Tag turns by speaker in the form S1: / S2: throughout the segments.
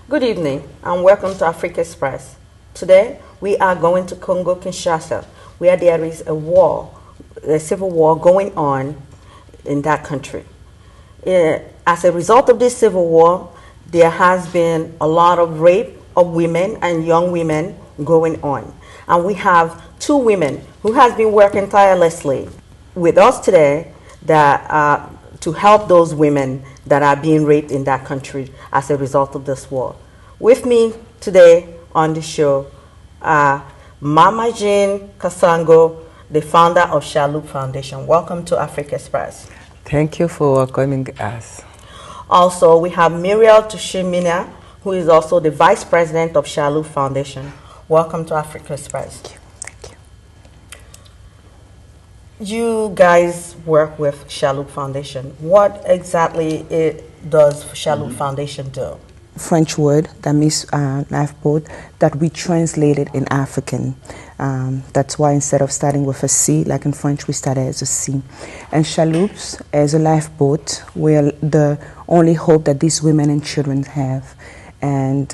S1: Good evening and welcome to Afrik Express. Today we are going to Congo, Kinshasa, where there is a civil war going on in that country. As a result of this civil war, there has been a lot of rape of women and young women going on. And we have two women who has been working tirelessly with us today to help those women that are being raped in that country as a result of this war. With me today on the show are Mama Jean Kasango, the founder of Shalhoub Foundation. Welcome to Afrik Express.
S2: Thank you for welcoming us.
S1: Also, we have Muriel Tushimina, who is also the vice president of Shalhoub Foundation. Welcome to Afrik Express.
S2: Thank you. Thank you.
S1: You guys work with Shalhoub Foundation. What exactly does Shalhoub Foundation do?
S3: French word that means lifeboat that we translated in African. That's why instead of starting with a C, like in French, we started as a C. And Shalhoubs as a lifeboat, we're the only hope that these women and children have. And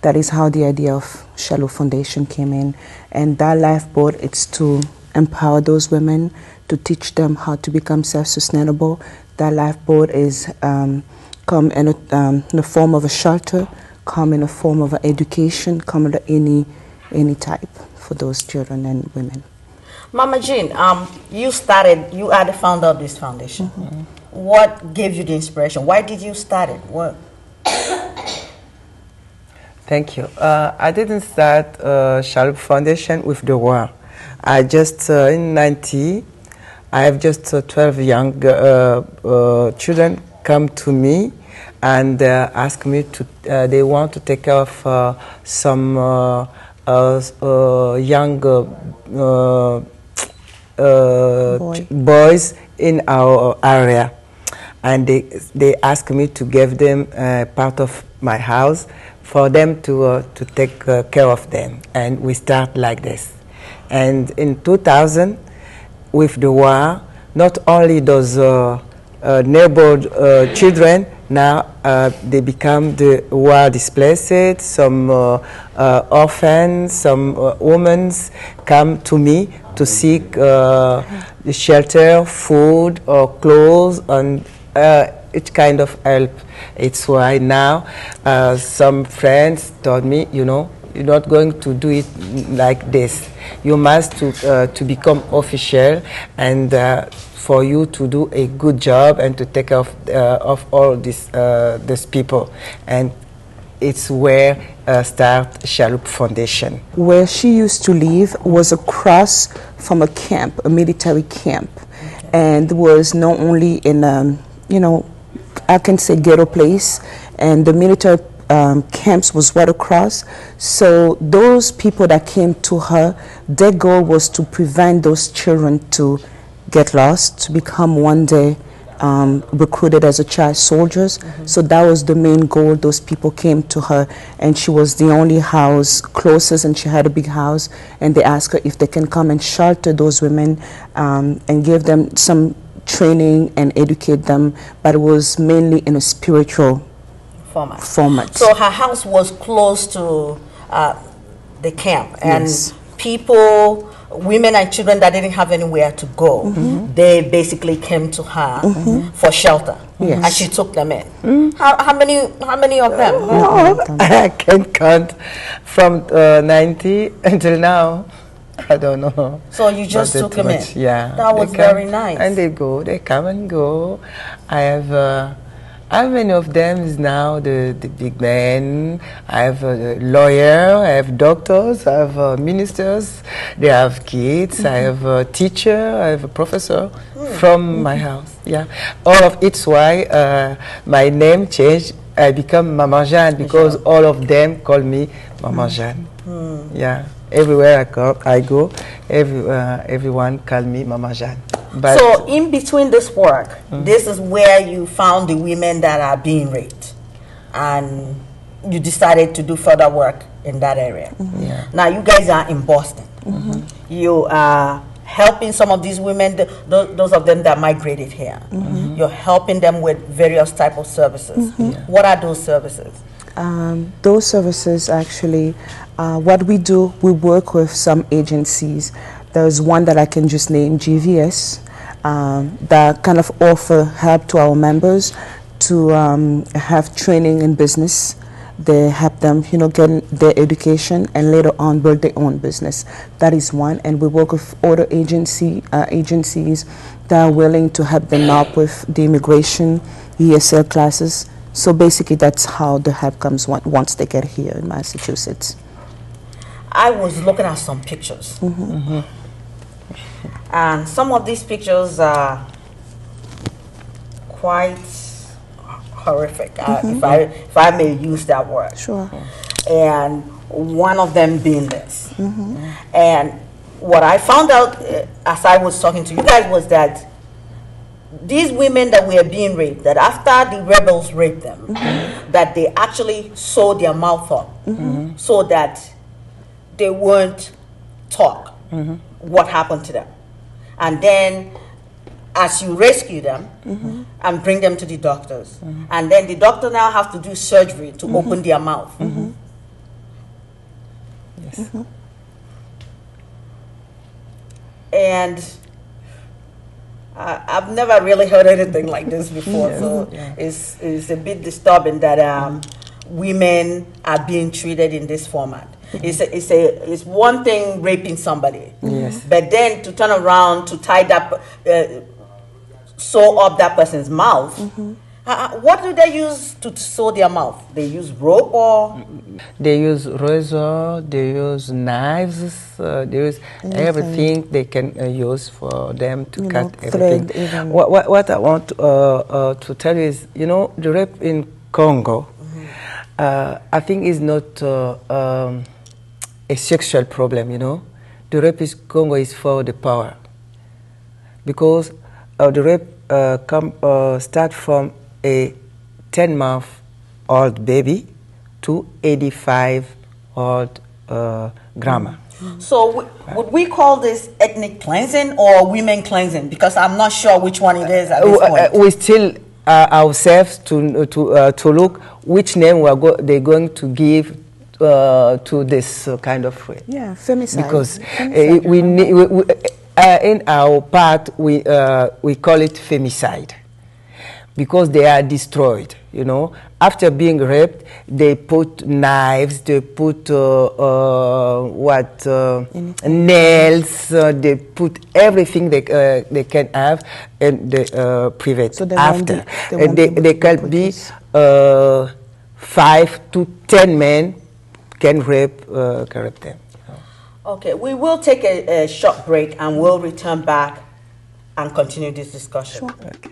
S3: that is how the idea of Shalhoub Foundation came in. And that lifeboat, it's to empower those women, to teach them how to become self-sustainable. That lifeboat is come in the form of a shelter, come in the form of an education, come in any type for those children and women.
S1: Mama Jean, you are the founder of this foundation. What gave you the inspiration? Why did you start it? What?
S2: Thank you. I didn't start Shalhoub Foundation with the war. I just, in 90, I have just 12 young children come to me and ask me to, they want to take care of some young boys in our area. And they ask me to give them part of my house for them to take care of them. And we start like this. And in 2000, with the war, not only those neighborhood children, now they become the war displaced, some orphans, some women come to me to seek the shelter, food, or clothes, and each kind of help. It's why now some friends told me, you know, you're not going to do it like this. You must to become official and for you to do a good job and to take care of all these people. And it's where start Shalhoub Foundation.
S3: Where she used to live was across from a camp, a military camp. Okay. And was not only in, you know, I can say ghetto place, and the military camps was right across. So those people that came to her, their goal was to prevent those children to get lost, to become one day recruited as a child soldiers. So that was the main goal. Those people came to her, and she was the only house closest, and she had a big house, and they asked her if they can come and shelter those women and give them some training and educate them, but it was mainly in a spiritual format.
S1: So her house was close to the camp, and yes, people, women and children that didn't have anywhere to go, they basically came to her for shelter, yes, and she took them in. How many of them?
S2: I can't count from 90 until now. I don't know.
S1: So you just took them in?
S2: Yeah.
S1: That was very nice.
S2: And they come and go. I have many of them is now the big men. I have a lawyer, I have doctors, I have ministers, they have kids, I have a teacher, I have a professor from my house. Yeah, all of it's why my name changed. I become Mama Jeanne because all of them call me Mama Jeanne. Yeah, everywhere I go, everyone call me Mama Jeanne. But
S1: so in between this work, this is where you found the women that are being raped, and you decided to do further work in that area.
S2: Yeah.
S1: Now you guys are in Boston. You are helping some of these women, those of them that migrated here. You're helping them with various type of services. What are those services?
S3: Those services actually, what we do, we work with some agencies. There's one that I can just name, GVS, that kind of offer help to our members to have training in business. They help them, you know, get their education and later on build their own business. That is one. And we work with other agencies that are willing to help them up with the immigration, ESL classes. So basically that's how the help comes once they get here in Massachusetts.
S1: I was looking at some pictures. And some of these pictures are quite horrific, if I may use that word.
S3: Sure.
S1: And one of them being this. And what I found out as I was talking to you guys was that these women that were being raped, that after the rebels raped them, that they actually sewed their mouth up so that they won't talk what happened to them. And then as you rescue them and bring them to the doctors, and then the doctor now have to do surgery to open their mouth.
S2: Yes.
S1: And I've never really heard anything like this before, so it's a bit disturbing that women are being treated in this format. It's one thing raping somebody, but then to turn around to tie that, sew up that person's mouth. What do they use to sew their mouth? They use rope or?
S2: They use razor, they use knives, they use everything they can use for them to cut everything. What I want to tell you is, you know, the rape in Congo, I think is not a sexual problem, you know. The rape in Congo is for the power. Because the rape start from a 10-month-old baby to 85-old grandma.
S1: So would we call this ethnic cleansing or women cleansing? Because I'm not sure which one it is at this point.
S2: We still ourselves to look which name they're going to give to this kind of rape.
S3: Yeah, femicide.
S2: Because in our part we call it femicide. Because they are destroyed, you know. After being raped, they put knives, they put nails, they put everything they can have, and they private. So after. They can be 5 to 10 men can rape them. You know.
S1: Okay, we will take a short break and we'll return back and continue this discussion.
S3: Sure.
S2: Okay.